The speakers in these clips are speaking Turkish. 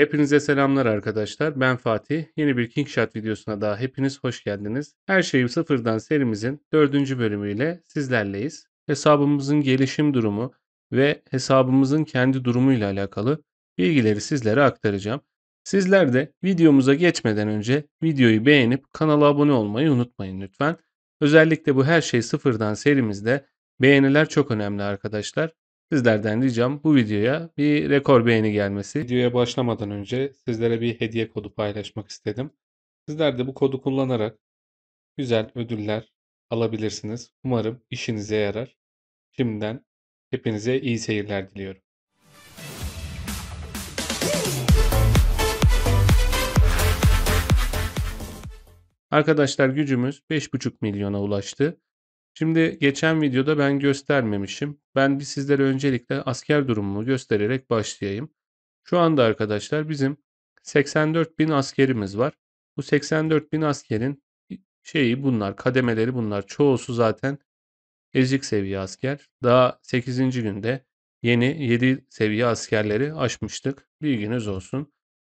Hepinize selamlar arkadaşlar. Ben Fatih. Yeni bir Kingshot videosuna daha hepiniz hoş geldiniz. Her şeyi sıfırdan serimizin dördüncü bölümüyle sizlerleyiz. Hesabımızın gelişim durumu ve hesabımızın kendi durumuyla alakalı bilgileri sizlere aktaracağım. Sizler de videomuza geçmeden önce videoyu beğenip kanala abone olmayı unutmayın lütfen. Özellikle bu her şey sıfırdan serimizde beğeniler çok önemli arkadaşlar. Sizlerden ricam bu videoya bir rekor beğeni gelmesi. Videoya başlamadan önce sizlere bir hediye kodu paylaşmak istedim. Sizler de bu kodu kullanarak güzel ödüller alabilirsiniz. Umarım işinize yarar. Şimdiden hepinize iyi seyirler diliyorum. Arkadaşlar gücümüz 5,5 milyona ulaştı. Şimdi geçen videoda ben göstermemişim. Ben bir sizlere öncelikle asker durumumu göstererek başlayayım. Şu anda arkadaşlar bizim 84 bin askerimiz var. Bu 84 bin askerin bunlar, kademeleri bunlar. Çoğusu zaten ezik seviye asker. Daha 8. günde yeni 7 seviye askerleri aşmıştık. Bilginiz olsun.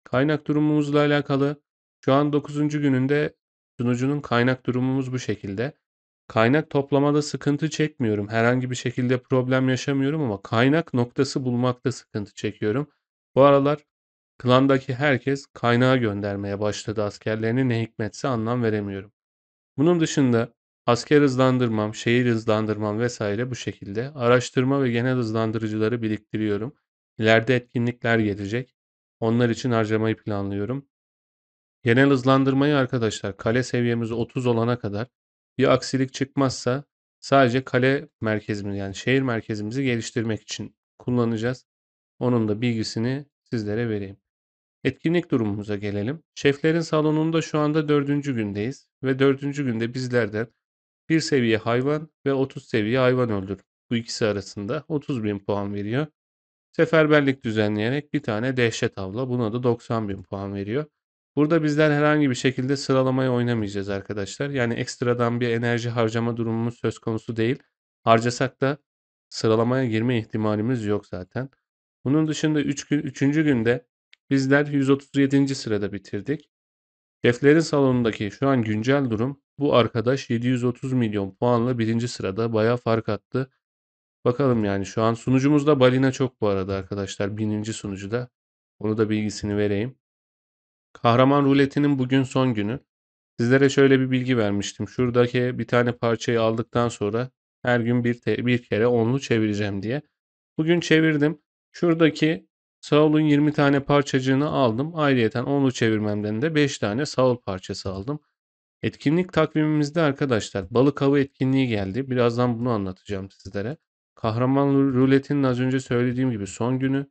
Kaynak durumumuzla alakalı şu an 9. gününde sunucunun kaynak durumumuz bu şekilde. Kaynak toplamada sıkıntı çekmiyorum. Herhangi bir şekilde problem yaşamıyorum ama kaynak noktası bulmakta sıkıntı çekiyorum. Bu aralar klandaki herkes kaynağa göndermeye başladı askerlerini, ne hikmetse anlam veremiyorum. Bunun dışında asker hızlandırmam, şehir hızlandırmam vesaire bu şekilde. Araştırma ve genel hızlandırıcıları biriktiriyorum. İleride etkinlikler gelecek. Onlar için harcamayı planlıyorum. Genel hızlandırmayı arkadaşlar kale seviyemiz 30 olana kadar bir aksilik çıkmazsa sadece kale merkezimizi yani şehir merkezimizi geliştirmek için kullanacağız. Onun da bilgisini sizlere vereyim. Etkinlik durumumuza gelelim. Şeflerin salonunda şu anda dördüncü gündeyiz ve dördüncü günde bizlerden bir seviye hayvan ve 30 seviye hayvan öldür. Bu ikisi arasında 30 bin puan veriyor. Seferberlik düzenleyerek bir tane dehşet avla. Buna da 90 bin puan veriyor. Burada bizler herhangi bir şekilde sıralamaya oynamayacağız arkadaşlar. Yani ekstradan bir enerji harcama durumumuz söz konusu değil. Harcasak da sıralamaya girme ihtimalimiz yok zaten. Bunun dışında 3. günde bizler 137. sırada bitirdik. Şeflerin salonundaki şu an güncel durum bu arkadaş 730 milyon puanla birinci sırada bayağı fark attı. Bakalım yani şu an sunucumuzda balina çok bu arada arkadaşlar. Bininci sunucuda. Onu da bilgisini vereyim. Kahraman ruletinin bugün son günü. Sizlere şöyle bir bilgi vermiştim. Şuradaki bir tane parçayı aldıktan sonra her gün bir kere onlu çevireceğim diye. Bugün çevirdim. Şuradaki Saul'un 20 tane parçacığını aldım. Ayrıyeten onlu çevirmemden de 5 tane Saul parçası aldım. Etkinlik takvimimizde arkadaşlar balık avı etkinliği geldi. Birazdan bunu anlatacağım sizlere. Kahraman ruletinin az önce söylediğim gibi son günü.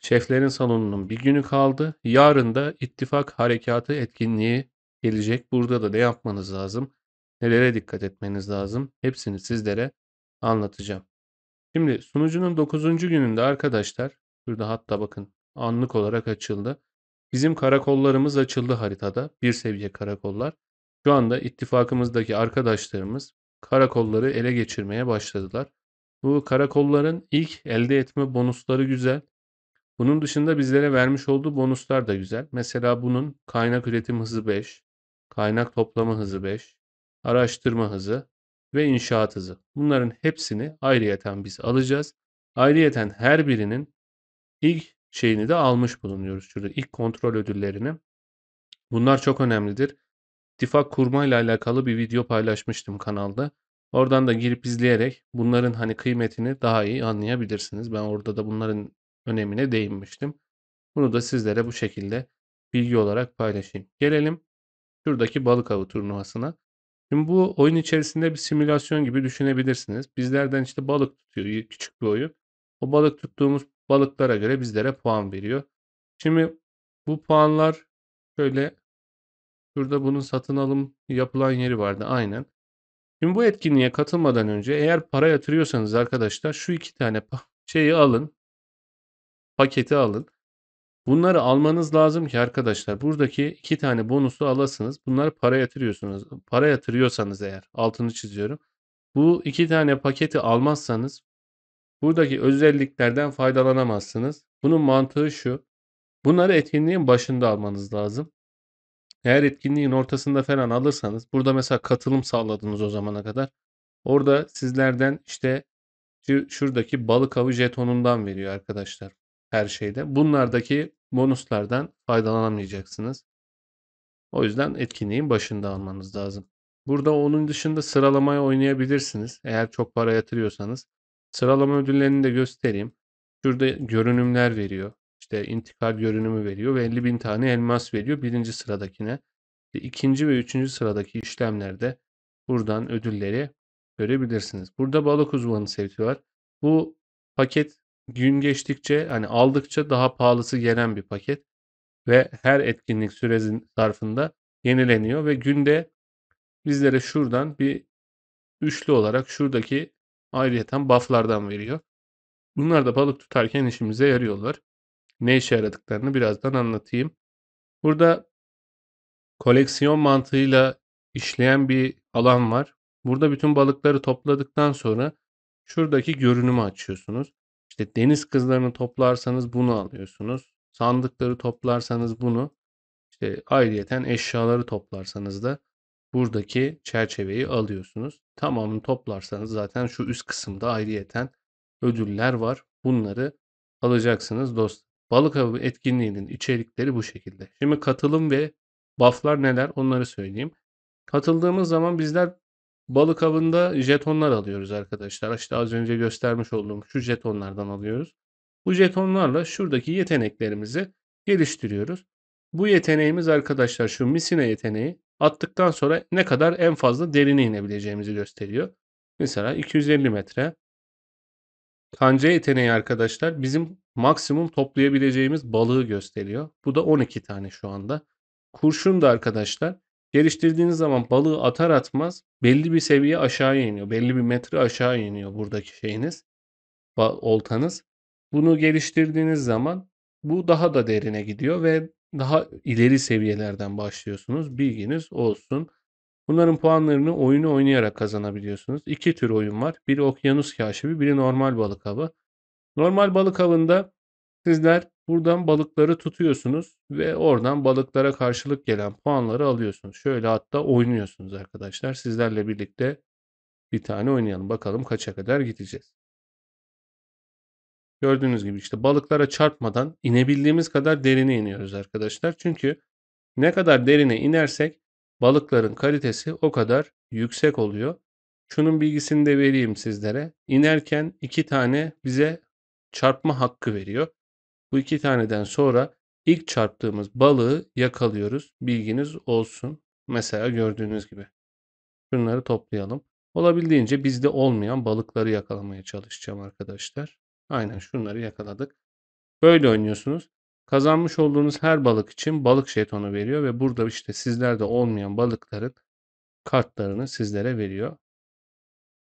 Şeflerin salonunun bir günü kaldı. Yarın da ittifak harekatı etkinliği gelecek. Burada da ne yapmanız lazım? Nelere dikkat etmeniz lazım? Hepsini sizlere anlatacağım. Şimdi sunucunun 9. gününde arkadaşlar, şurada hatta bakın anlık olarak açıldı. Bizim karakollarımız açıldı haritada. Bir seviye karakollar. Şu anda ittifakımızdaki arkadaşlarımız karakolları ele geçirmeye başladılar. Bu karakolların ilk elde etme bonusları güzel. Bunun dışında bizlere vermiş olduğu bonuslar da güzel. Mesela bunun kaynak üretim hızı 5, kaynak toplama hızı 5, araştırma hızı ve inşaat hızı. Bunların hepsini ayrıyeten biz alacağız. Ayrıyeten her birinin ilk şeyini de almış bulunuyoruz. Şurada ilk kontrol ödüllerini. Bunlar çok önemlidir. İttifak kurmayla alakalı bir video paylaşmıştım kanalda. Oradan da girip izleyerek bunların hani kıymetini daha iyi anlayabilirsiniz. Ben orada da bunların önemine değinmiştim. Bunu da sizlere bu şekilde bilgi olarak paylaşayım. Gelelim şuradaki balık avı turnuvasına. Şimdi bu oyun içerisinde bir simülasyon gibi düşünebilirsiniz. Bizlerden işte balık tutuyor, küçük bir oyun. O balık tuttuğumuz balıklara göre bizlere puan veriyor. Şimdi bu puanlar şöyle, şurada bunun satın alım yapılan yeri vardı aynen. Şimdi bu etkinliğe katılmadan önce eğer para yatırıyorsanız arkadaşlar şu iki tane şeyi alın, paketi alın. Bunları almanız lazım ki arkadaşlar buradaki iki tane bonusu alasınız. Bunları para yatırıyorsunuz. Para yatırıyorsanız eğer altını çiziyorum. Bu iki tane paketi almazsanız buradaki özelliklerden faydalanamazsınız. Bunun mantığı şu. Bunları etkinliğin başında almanız lazım. Eğer etkinliğin ortasında falan alırsanız burada mesela katılım sağladınız o zamana kadar. Orada sizlerden işte şuradaki balık avı jetonundan veriyor arkadaşlar her şeyde. Bunlardaki bonuslardan faydalanamayacaksınız. O yüzden etkinliğin başında almanız lazım. Burada onun dışında sıralamaya oynayabilirsiniz. Eğer çok para yatırıyorsanız. Sıralama ödüllerini de göstereyim. Şurada görünümler veriyor. İşte intikal görünümü veriyor ve 50.000 tane elmas veriyor birinci sıradakine. İkinci ve üçüncü sıradaki işlemlerde buradan ödülleri görebilirsiniz. Burada balık uzmanı seti var. Bu paket gün geçtikçe hani aldıkça daha pahalısı gelen bir paket ve her etkinlik süresi zarfında yenileniyor ve günde bizlere şuradan bir üçlü olarak şuradaki ayrıyeten bufflardan veriyor. Bunlar da balık tutarken işimize yarıyorlar. Ne işe yaradıklarını birazdan anlatayım. Burada koleksiyon mantığıyla işleyen bir alan var. Burada bütün balıkları topladıktan sonra şuradaki görünümü açıyorsunuz. İşte deniz kızlarını toplarsanız bunu alıyorsunuz. Sandıkları toplarsanız bunu. İşte ayrıyeten eşyaları toplarsanız da buradaki çerçeveyi alıyorsunuz. Tamamını toplarsanız zaten şu üst kısımda ayrıyeten ödüller var. Bunları alacaksınız dost. Balık avı etkinliğinin içerikleri bu şekilde. Şimdi katılım ve bufflar neler onları söyleyeyim. Katıldığımız zaman bizler balık avında jetonlar alıyoruz arkadaşlar. İşte az önce göstermiş olduğum şu jetonlardan alıyoruz. Bu jetonlarla şuradaki yeteneklerimizi geliştiriyoruz. Bu yeteneğimiz arkadaşlar şu misina yeteneği attıktan sonra ne kadar en fazla derine inebileceğimizi gösteriyor. Mesela 250 metre. Kanca yeteneği arkadaşlar bizim maksimum toplayabileceğimiz balığı gösteriyor. Bu da 12 tane şu anda. Kurşun da arkadaşlar geliştirdiğiniz zaman balığı atar atmaz belli bir seviye aşağıya iniyor. Belli bir metre aşağı iniyor buradaki şeyiniz, oltanız. Bunu geliştirdiğiniz zaman bu daha da derine gidiyor ve daha ileri seviyelerden başlıyorsunuz. Bilginiz olsun. Bunların puanlarını oyunu oynayarak kazanabiliyorsunuz. İki tür oyun var. Biri okyanus kaşifi, biri normal balık avı. Normal balık avında sizler buradan balıkları tutuyorsunuz ve oradan balıklara karşılık gelen puanları alıyorsunuz. Şöyle hatta oynuyorsunuz arkadaşlar. Sizlerle birlikte bir tane oynayalım. Bakalım kaça kadar gideceğiz. Gördüğünüz gibi işte balıklara çarpmadan inebildiğimiz kadar derine iniyoruz arkadaşlar. Çünkü ne kadar derine inersek balıkların kalitesi o kadar yüksek oluyor. Şunun bilgisini de vereyim sizlere. İnerken iki tane bize çarpma hakkı veriyor. Bu iki taneden sonra ilk çarptığımız balığı yakalıyoruz. Bilginiz olsun. Mesela gördüğünüz gibi. Şunları toplayalım. Olabildiğince bizde olmayan balıkları yakalamaya çalışacağım arkadaşlar. Aynen şunları yakaladık. Böyle oynuyorsunuz. Kazanmış olduğunuz her balık için balık jetonu veriyor ve burada işte sizlerde olmayan balıkların kartlarını sizlere veriyor.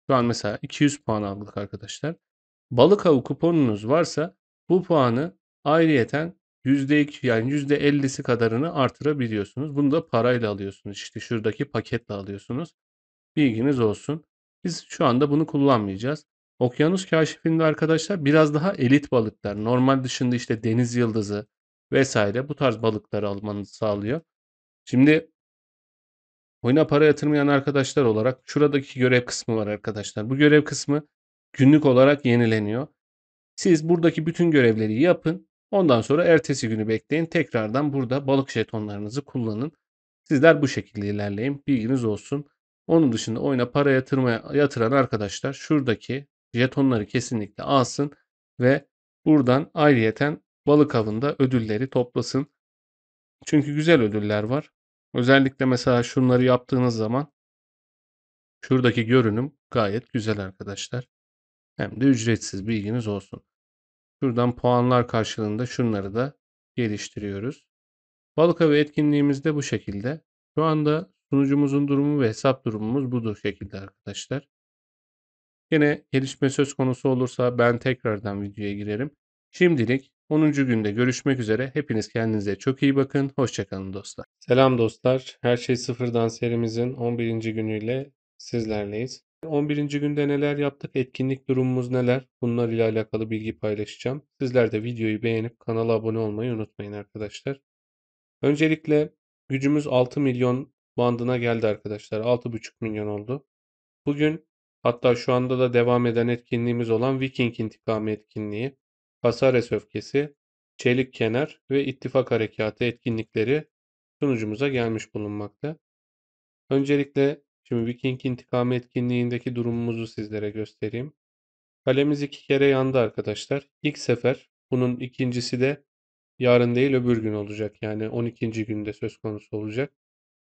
Şu an mesela 200 puan aldık arkadaşlar. Balık avı kuponunuz varsa bu puanı ayrıyeten %2 yani %50'si kadarını artırabiliyorsunuz. Bunu da parayla alıyorsunuz. İşte şuradaki paketle alıyorsunuz. Bilginiz olsun. Biz şu anda bunu kullanmayacağız. Okyanus kaşifinde arkadaşlar biraz daha elit balıklar. Normal dışında işte deniz yıldızı vesaire bu tarz balıkları almanızı sağlıyor. Şimdi oyuna para yatırmayan arkadaşlar olarak şuradaki görev kısmı var arkadaşlar. Bu görev kısmı günlük olarak yenileniyor. Siz buradaki bütün görevleri yapın. Ondan sonra ertesi günü bekleyin. Tekrardan burada balık jetonlarınızı kullanın. Sizler bu şekilde ilerleyin. Bilginiz olsun. Onun dışında oyuna para yatıran arkadaşlar şuradaki jetonları kesinlikle alsın ve buradan ayrıyeten balık avında ödülleri toplasın. Çünkü güzel ödüller var. Özellikle mesela şunları yaptığınız zaman şuradaki görünüm gayet güzel arkadaşlar. Hem de ücretsiz bilginiz olsun. Şuradan puanlar karşılığında şunları da geliştiriyoruz. Balık avı etkinliğimiz de bu şekilde. Şu anda sunucumuzun durumu ve hesap durumumuz bu şekilde arkadaşlar. Yine gelişme söz konusu olursa ben tekrardan videoya girerim. Şimdilik 10. günde görüşmek üzere. Hepiniz kendinize çok iyi bakın. Hoşçakalın dostlar. Selam dostlar. Her şey sıfırdan serimizin 11. günüyle sizlerleyiz. 11. günde neler yaptık? Etkinlik durumumuz neler? Bunlar ile alakalı bilgi paylaşacağım. Sizler de videoyu beğenip kanala abone olmayı unutmayın arkadaşlar. Öncelikle gücümüz 6 milyon bandına geldi arkadaşlar. 6,5 milyon oldu. Bugün, hatta şu anda da devam eden etkinliğimiz olan Viking İntikamı etkinliği, Casares Öfkesi, Çelik Kenar ve İttifak Harekatı etkinlikleri sunucumuza gelmiş bulunmakta. Öncelikle şimdi Viking İntikamı etkinliğindeki durumumuzu sizlere göstereyim. Kalemiz 2 kere yandı arkadaşlar. İlk sefer, bunun ikincisi de yarın değil öbür gün olacak. Yani 12. günde söz konusu olacak.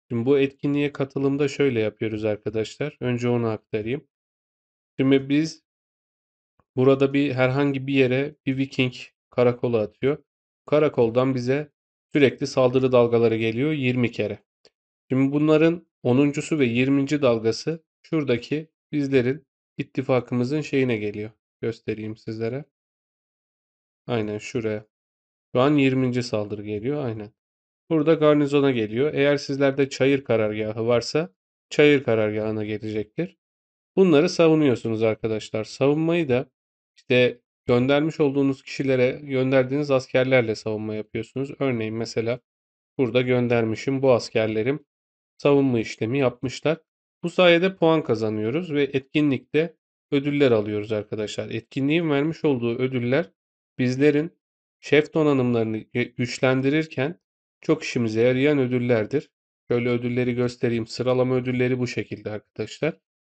Şimdi bu etkinliğe katılımda şöyle yapıyoruz arkadaşlar. Önce onu aktarayım. Şimdi biz burada herhangi bir yere bir Viking karakolu atıyor. Karakoldan bize sürekli saldırı dalgaları geliyor 20 kere. Şimdi bunların 10'uncusu ve 20. dalgası şuradaki bizlerin ittifakımızın şeyine geliyor. Göstereyim sizlere. Aynen şuraya. Şu an 20. saldırı geliyor. Aynen. Burada garnizona geliyor. Eğer sizlerde çayır karargahı varsa çayır karargahına gelecektir. Bunları savunuyorsunuz arkadaşlar. Savunmayı da işte göndermiş olduğunuz kişilere gönderdiğiniz askerlerle savunma yapıyorsunuz. Örneğin mesela burada göndermişim, bu askerlerim savunma işlemi yapmışlar. Bu sayede puan kazanıyoruz ve etkinlikte ödüller alıyoruz arkadaşlar. Etkinliğin vermiş olduğu ödüller bizlerin şef donanımlarını güçlendirirken çok işimize yarayan ödüllerdir. Şöyle ödülleri göstereyim. Sıralama ödülleri bu şekilde arkadaşlar.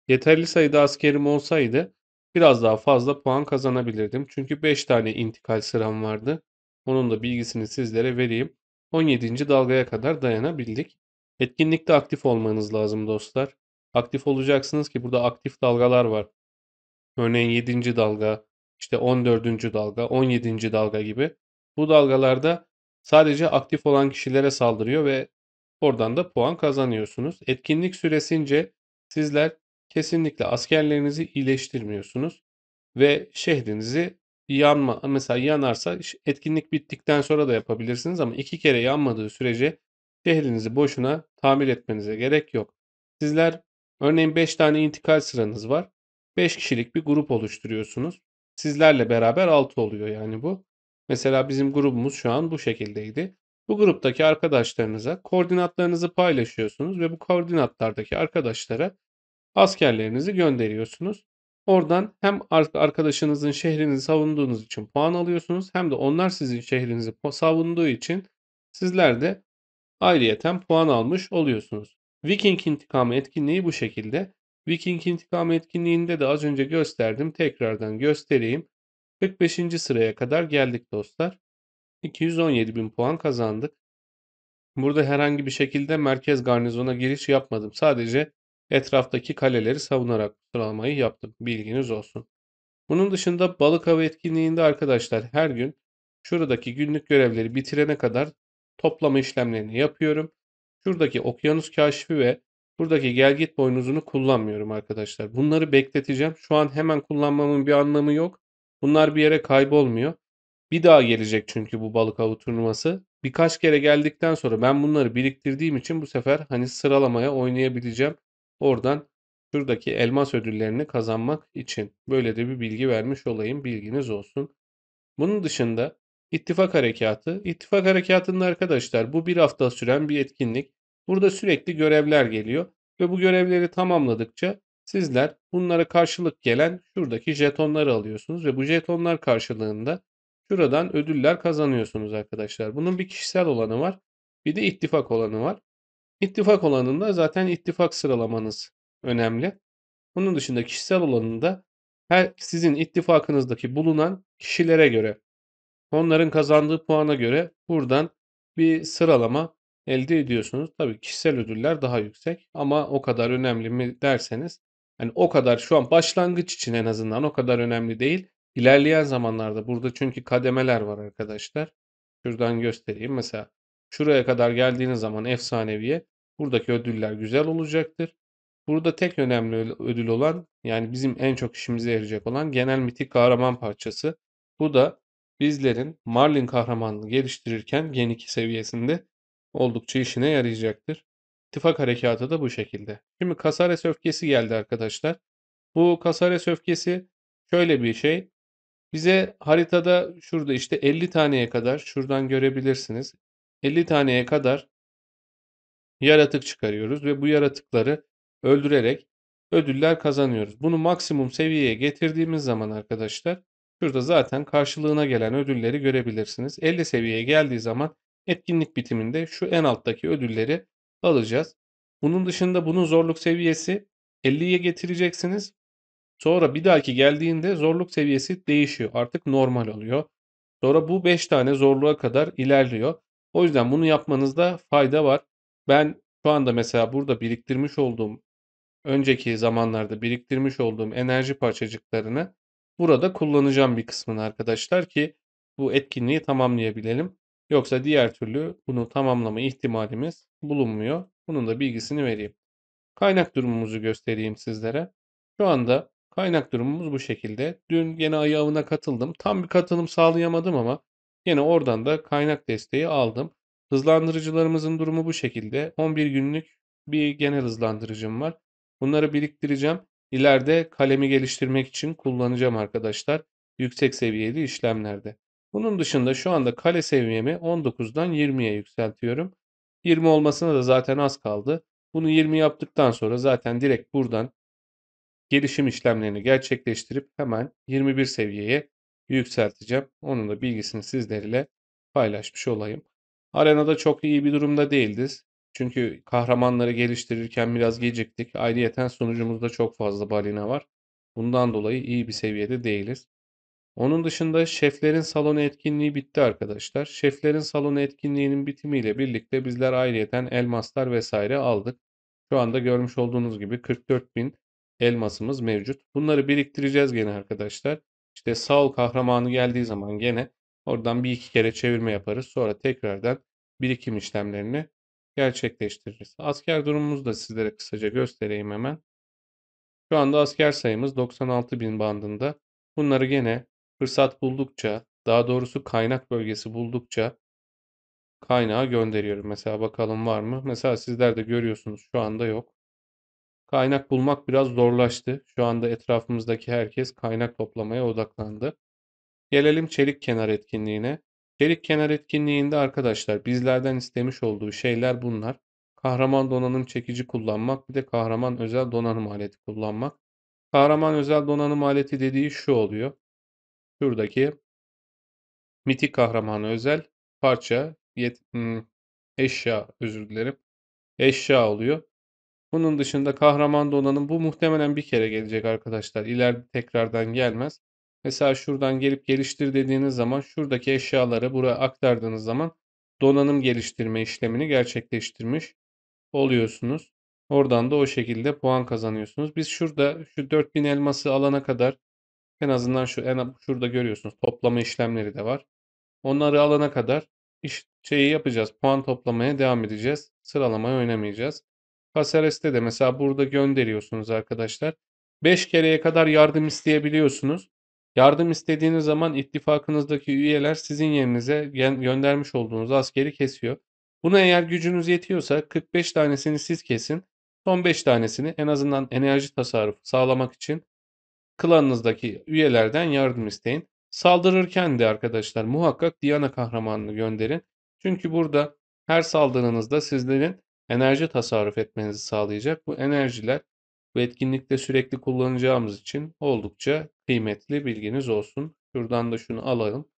Yeterli sayıda askerim olsaydı biraz daha fazla puan kazanabilirdim. Çünkü 5 tane intikal sıram vardı. Onun da bilgisini sizlere vereyim. 17. dalgaya kadar dayanabildik. Etkinlikte aktif olmanız lazım dostlar. Aktif olacaksınız ki burada aktif dalgalar var. Örneğin 7. dalga, işte 14. dalga, 17. dalga gibi. Bu dalgalarda sadece aktif olan kişilere saldırıyor ve oradan da puan kazanıyorsunuz. Etkinlik süresince sizler kesinlikle askerlerinizi iyileştirmiyorsunuz ve şehrinizi mesela yanarsa etkinlik bittikten sonra da yapabilirsiniz ama 2 kere yanmadığı sürece şehrinizi boşuna tamir etmenize gerek yok. Sizler örneğin 5 tane intikal sıranız var. 5 kişilik bir grup oluşturuyorsunuz. Sizlerle beraber 6 oluyor yani bu. Mesela bizim grubumuz şu an bu şekildeydi. Bu gruptaki arkadaşlarınıza koordinatlarınızı paylaşıyorsunuz ve bu koordinatlardaki arkadaşlara askerlerinizi gönderiyorsunuz. Oradan hem arkadaşınızın şehrini savunduğunuz için puan alıyorsunuz hem de onlar sizin şehrinizi savunduğu için sizler de ayrıyeten puan almış oluyorsunuz. Viking İntikamı etkinliği bu şekilde. Viking İntikamı etkinliğinde de az önce gösterdim. Tekrardan göstereyim. 45. sıraya kadar geldik dostlar. 217 bin puan kazandık. Burada herhangi bir şekilde merkez garnizona giriş yapmadım. Sadece etraftaki kaleleri savunarak sıralamayı yaptım. Bilginiz olsun. Bunun dışında balık avı etkinliğinde arkadaşlar her gün şuradaki günlük görevleri bitirene kadar toplama işlemlerini yapıyorum. Şuradaki okyanus kaşifi ve buradaki gelgit boynuzunu kullanmıyorum arkadaşlar. Bunları bekleteceğim. Şu an hemen kullanmamın bir anlamı yok. Bunlar bir yere kaybolmuyor. Bir daha gelecek çünkü bu balık avı turnuvası. Birkaç kere geldikten sonra ben bunları biriktirdiğim için bu sefer hani sıralamaya oynayabileceğim. Oradan şuradaki elmas ödüllerini kazanmak için. Böyle de bir bilgi vermiş olayım. Bilginiz olsun. Bunun dışında ittifak harekatı. İttifak harekatında arkadaşlar bu bir hafta süren bir etkinlik. Burada sürekli görevler geliyor ve bu görevleri tamamladıkça sizler bunlara karşılık gelen şuradaki jetonları alıyorsunuz ve bu jetonlar karşılığında şuradan ödüller kazanıyorsunuz arkadaşlar. Bunun bir kişisel olanı var, bir de ittifak olanı var. İttifak olanında zaten ittifak sıralamanız önemli. Bunun dışında kişisel olanında sizin ittifakınızdaki bulunan kişilere göre, onların kazandığı puana göre buradan bir sıralama elde ediyorsunuz. Tabii kişisel ödüller daha yüksek ama o kadar önemli mi derseniz, hani o kadar şu an başlangıç için en azından o kadar önemli değil. İlerleyen zamanlarda burada çünkü kademeler var arkadaşlar. Şuradan göstereyim. Mesela şuraya kadar geldiğiniz zaman efsaneviye buradaki ödüller güzel olacaktır. Burada tek önemli ödül olan, yani bizim en çok işimize yarayacak olan genel mitik kahraman parçası. Bu da bizlerin Marlin kahramanlığı geliştirirken Gen 2 seviyesinde oldukça işine yarayacaktır. İttifak harekatı da bu şekilde. Şimdi Casares öfkesi geldi arkadaşlar. Bu Casares öfkesi şöyle bir şey. Bize haritada şurada işte 50 taneye kadar şuradan görebilirsiniz. 50 taneye kadar yaratık çıkarıyoruz ve bu yaratıkları öldürerek ödüller kazanıyoruz. Bunu maksimum seviyeye getirdiğimiz zaman arkadaşlar şurada zaten karşılığına gelen ödülleri görebilirsiniz. 50 seviyeye geldiği zaman etkinlik bitiminde şu en alttaki ödülleri alacağız. Bunun dışında bunun zorluk seviyesi 50'ye getireceksiniz. Sonra bir dahaki geldiğinde zorluk seviyesi değişiyor. Artık normal oluyor. Sonra bu 5 tane zorluğa kadar ilerliyor. O yüzden bunu yapmanızda fayda var. Ben şu anda mesela burada biriktirmiş olduğum, önceki zamanlarda biriktirmiş olduğum enerji parçacıklarını burada kullanacağım bir kısmını arkadaşlar ki bu etkinliği tamamlayabilelim. Yoksa diğer türlü bunu tamamlama ihtimalimiz bulunmuyor. Bunun da bilgisini vereyim. Kaynak durumumuzu göstereyim sizlere. Şu anda kaynak durumumuz bu şekilde. Dün gene ayı avına katıldım. Tam bir katılım sağlayamadım ama yine oradan da kaynak desteği aldım. Hızlandırıcılarımızın durumu bu şekilde. 11 günlük bir genel hızlandırıcım var. Bunları biriktireceğim. İleride kalemi geliştirmek için kullanacağım arkadaşlar. Yüksek seviyeli işlemlerde. Bunun dışında şu anda kale seviyemi 19'dan 20'ye yükseltiyorum. 20 olmasına da zaten az kaldı. Bunu 20 yaptıktan sonra zaten direkt buradan gelişim işlemlerini gerçekleştirip hemen 21 seviyeye yükselteceğim. Onun da bilgisini sizlerle paylaşmış olayım. Arenada çok iyi bir durumda değildiz. Çünkü kahramanları geliştirirken biraz geciktik. Ayrıyeten sunucumuzda çok fazla balina var. Bundan dolayı iyi bir seviyede değiliz. Onun dışında şeflerin salonu etkinliği bitti arkadaşlar. Şeflerin salonu etkinliğinin bitimiyle birlikte bizler ayrıyeten elmaslar vesaire aldık. Şu anda görmüş olduğunuz gibi 44.000 elmasımız mevcut. Bunları biriktireceğiz gene arkadaşlar. İşte Saul kahramanı geldiği zaman gene oradan bir iki kere çevirme yaparız. Sonra tekrardan birikim işlemlerini gerçekleştiririz. Asker durumumuzu da sizlere kısaca göstereyim hemen. Şu anda asker sayımız 96.000 bandında. Bunları gene fırsat buldukça, daha doğrusu kaynak bölgesi buldukça kaynağa gönderiyorum. Mesela bakalım var mı? Mesela sizler de görüyorsunuz şu anda yok. Kaynak bulmak biraz zorlaştı. Şu anda etrafımızdaki herkes kaynak toplamaya odaklandı. Gelelim çelik kenar etkinliğine. Çelik kenar etkinliğinde arkadaşlar bizlerden istemiş olduğu şeyler bunlar. Kahraman donanım çekici kullanmak, bir de kahraman özel donanım aleti kullanmak. Kahraman özel donanım aleti dediği şu oluyor. Şuradaki mitik kahramana özel parça, eşya, özür dilerim. Eşya oluyor. Bunun dışında kahraman donanım bu muhtemelen bir kere gelecek arkadaşlar. İleride tekrardan gelmez. Mesela şuradan gelip geliştir dediğiniz zaman şuradaki eşyaları buraya aktardığınız zaman donanım geliştirme işlemini gerçekleştirmiş oluyorsunuz. Oradan da o şekilde puan kazanıyorsunuz. Biz şurada şu 4000 elması alana kadar en azından şurada görüyorsunuz toplama işlemleri de var. Onları alana kadar şeyi yapacağız. Puan toplamaya devam edeceğiz. Sıralamayı oynamayacağız. Pasares'te de mesela burada gönderiyorsunuz arkadaşlar. 5 kereye kadar yardım isteyebiliyorsunuz. Yardım istediğiniz zaman ittifakınızdaki üyeler sizin yerinize göndermiş olduğunuz askeri kesiyor. Buna eğer gücünüz yetiyorsa 45 tanesini siz kesin. Son 5 tanesini en azından enerji tasarrufu sağlamak için klanınızdaki üyelerden yardım isteyin. Saldırırken de arkadaşlar muhakkak Diana kahramanını gönderin. Çünkü burada her saldırınızda sizlerin enerji tasarruf etmenizi sağlayacak. Bu enerjiler bu etkinlikte sürekli kullanacağımız için oldukça kıymetli, bilginiz olsun. Şuradan da şunu alalım.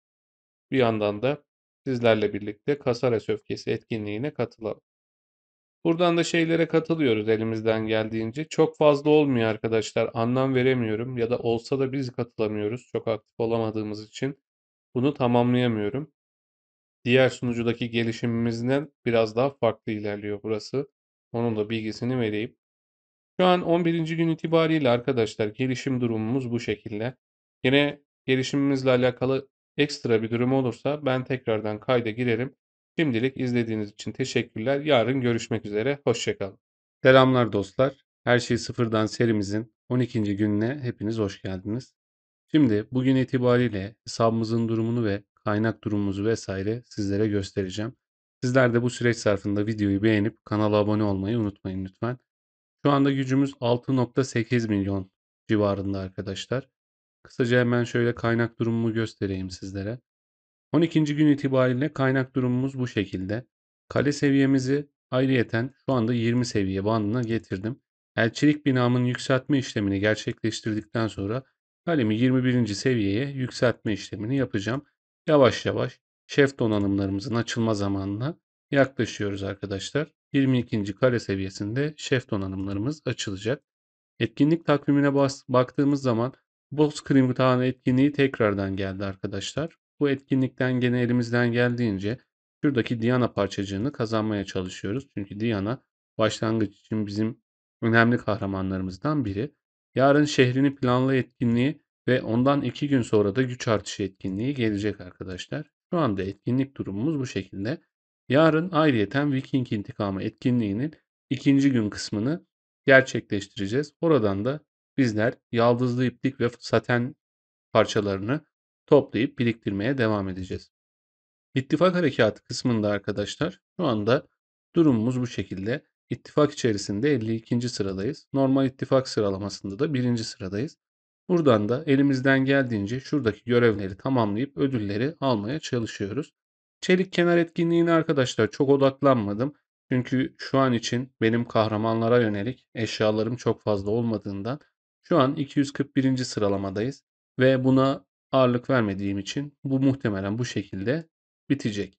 Bir yandan da sizlerle birlikte Casares Öfkesi etkinliğine katılalım. Buradan da şeylere katılıyoruz elimizden geldiğince. Çok fazla olmuyor arkadaşlar. Anlam veremiyorum ya da olsa da biz katılamıyoruz. Çok aktif olamadığımız için bunu tamamlayamıyorum. Diğer sunucudaki gelişimimizden biraz daha farklı ilerliyor burası. Onun da bilgisini vereyim. Şu an 11. gün itibariyle arkadaşlar gelişim durumumuz bu şekilde. Yine gelişimimizle alakalı ekstra bir durum olursa ben tekrardan kayda girerim. Şimdilik izlediğiniz için teşekkürler. Yarın görüşmek üzere. Hoşçakalın. Selamlar dostlar. Her şey sıfırdan serimizin 12. gününe hepiniz hoş geldiniz. Şimdi bugün itibariyle hesabımızın durumunu ve kaynak durumumuzu vesaire sizlere göstereceğim. Sizler de bu süreç zarfında videoyu beğenip kanala abone olmayı unutmayın lütfen. Şu anda gücümüz 6.8 milyon civarında arkadaşlar. Kısaca hemen şöyle kaynak durumumu göstereyim sizlere. 12. gün itibariyle kaynak durumumuz bu şekilde. Kale seviyemizi ayrıyeten şu anda 20 seviye bandına getirdim. Elçilik binamın yükseltme işlemini gerçekleştirdikten sonra kalemi 21. seviyeye yükseltme işlemini yapacağım. Yavaş yavaş şef donanımlarımızın açılma zamanına yaklaşıyoruz arkadaşlar. 22. kale seviyesinde şef donanımlarımız açılacak. Etkinlik takvimine baktığımız zaman Bozkır Dağı'nın etkinliği tekrardan geldi arkadaşlar. Bu etkinlikten gene elimizden geldiğince şuradaki Diana parçacığını kazanmaya çalışıyoruz. Çünkü Diana başlangıç için bizim önemli kahramanlarımızdan biri. Yarın şehrini planla etkinliği ve ondan 2 gün sonra da güç artışı etkinliği gelecek arkadaşlar. Şu anda etkinlik durumumuz bu şekilde. Yarın ayrıyeten Viking İntikamı etkinliğinin ikinci gün kısmını gerçekleştireceğiz. Oradan da bizler yaldızlı iplik ve saten parçalarını toplayıp biriktirmeye devam edeceğiz. İttifak harekatı kısmında arkadaşlar şu anda durumumuz bu şekilde. İttifak içerisinde 52. sıradayız. Normal ittifak sıralamasında da 1. sıradayız. Buradan da elimizden geldiğince şuradaki görevleri tamamlayıp ödülleri almaya çalışıyoruz. Çelik kenar etkinliğine arkadaşlar çok odaklanmadım. Çünkü şu an için benim kahramanlara yönelik eşyalarım çok fazla olmadığından şu an 241. sıralamadayız ve buna ağırlık vermediğim için bu muhtemelen bu şekilde bitecek.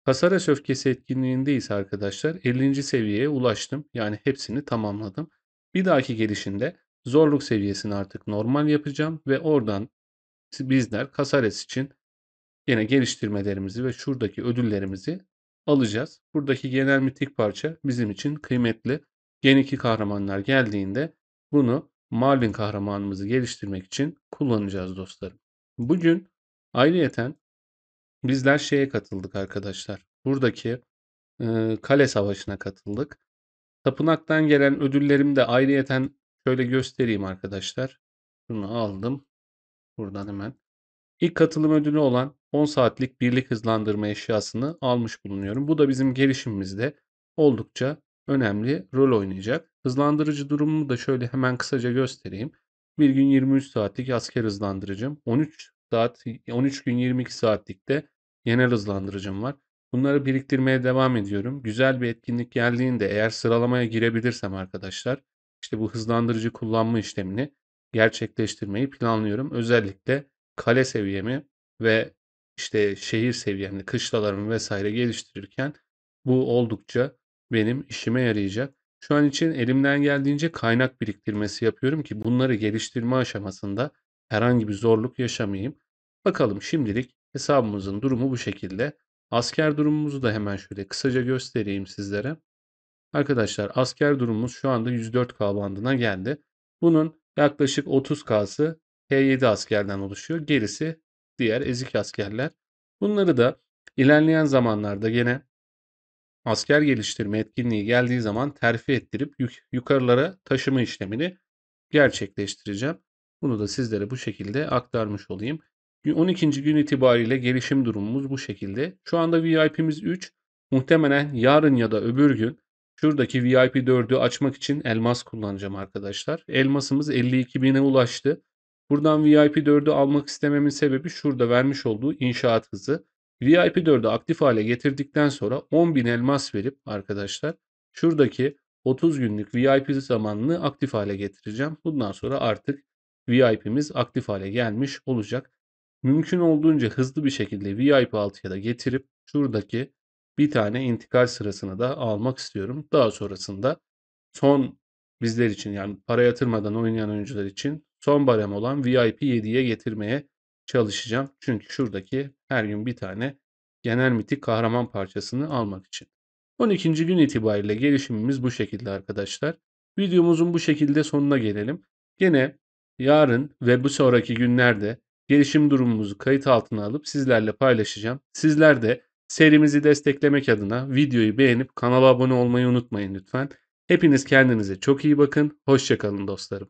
Kasares öfkesi etkinliğindeyiz arkadaşlar. 50. seviyeye ulaştım. Yani hepsini tamamladım. Bir dahaki gelişinde zorluk seviyesini artık normal yapacağım ve oradan bizler Kasares için yine geliştirmelerimizi ve şuradaki ödüllerimizi alacağız. Buradaki genel mitik parça bizim için kıymetli. Gen 2 kahramanlar geldiğinde bunu Marlin kahramanımızı geliştirmek için kullanacağız dostlarım. Bugün ayrıyeten bizler şeye katıldık arkadaşlar. Buradaki kale savaşına katıldık. Tapınaktan gelen ödüllerimi de ayrıyeten şöyle göstereyim arkadaşlar. Bunu aldım. Buradan hemen. İlk katılım ödülü olan 10 saatlik birlik hızlandırma eşyasını almış bulunuyorum. Bu da bizim gelişimimizde oldukça önemli rol oynayacak. Hızlandırıcı durumumu da şöyle hemen kısaca göstereyim. Bir gün 23 saatlik asker hızlandırıcım, 13 gün 22 saatlik de genel hızlandırıcım var. Bunları biriktirmeye devam ediyorum. Güzel bir etkinlik geldiğinde eğer sıralamaya girebilirsem arkadaşlar, işte bu hızlandırıcı kullanma işlemini gerçekleştirmeyi planlıyorum. Özellikle kale seviyemi ve işte şehir seviyemde kışlalarımı vesaire geliştirirken bu oldukça benim işime yarayacak. Şu an için elimden geldiğince kaynak biriktirmesi yapıyorum ki bunları geliştirme aşamasında herhangi bir zorluk yaşamayayım. Bakalım şimdilik hesabımızın durumu bu şekilde. Asker durumumuzu da hemen şöyle kısaca göstereyim sizlere. Arkadaşlar asker durumumuz şu anda 104K bandına geldi. Bunun yaklaşık 30K'sı T7 askerden oluşuyor. Gerisi diğer ezik askerler. Bunları da ilerleyen zamanlarda gene asker geliştirme etkinliği geldiği zaman terfi ettirip yukarılara taşıma işlemini gerçekleştireceğim. Bunu da sizlere bu şekilde aktarmış olayım. 12. gün itibariyle gelişim durumumuz bu şekilde. Şu anda VIP'miz 3. Muhtemelen yarın ya da öbür gün şuradaki VIP 4'ü açmak için elmas kullanacağım arkadaşlar. Elmasımız 52.000'e ulaştı. Buradan VIP 4'ü almak istememin sebebi şurada vermiş olduğu inşaat hızı. VIP 4'ü aktif hale getirdikten sonra 10.000 elmas verip arkadaşlar şuradaki 30 günlük VIP zamanını aktif hale getireceğim. Bundan sonra artık VIP'miz aktif hale gelmiş olacak. Mümkün olduğunca hızlı bir şekilde VIP 6'ya da getirip şuradaki bir tane intikal sırasını da almak istiyorum. Daha sonrasında son bizler için yani para yatırmadan oynayan oyuncular için son barem olan VIP 7'ye getirmeye çalışacağım. Çünkü şuradaki her gün bir tane genel mitik kahraman parçasını almak için. 12. gün itibariyle gelişimimiz bu şekilde arkadaşlar. Videomuzun bu şekilde sonuna gelelim. Gene yarın ve bu sonraki günlerde gelişim durumumuzu kayıt altına alıp sizlerle paylaşacağım. Sizler de serimizi desteklemek adına videoyu beğenip kanala abone olmayı unutmayın lütfen. Hepiniz kendinize çok iyi bakın. Hoşça kalın dostlarım.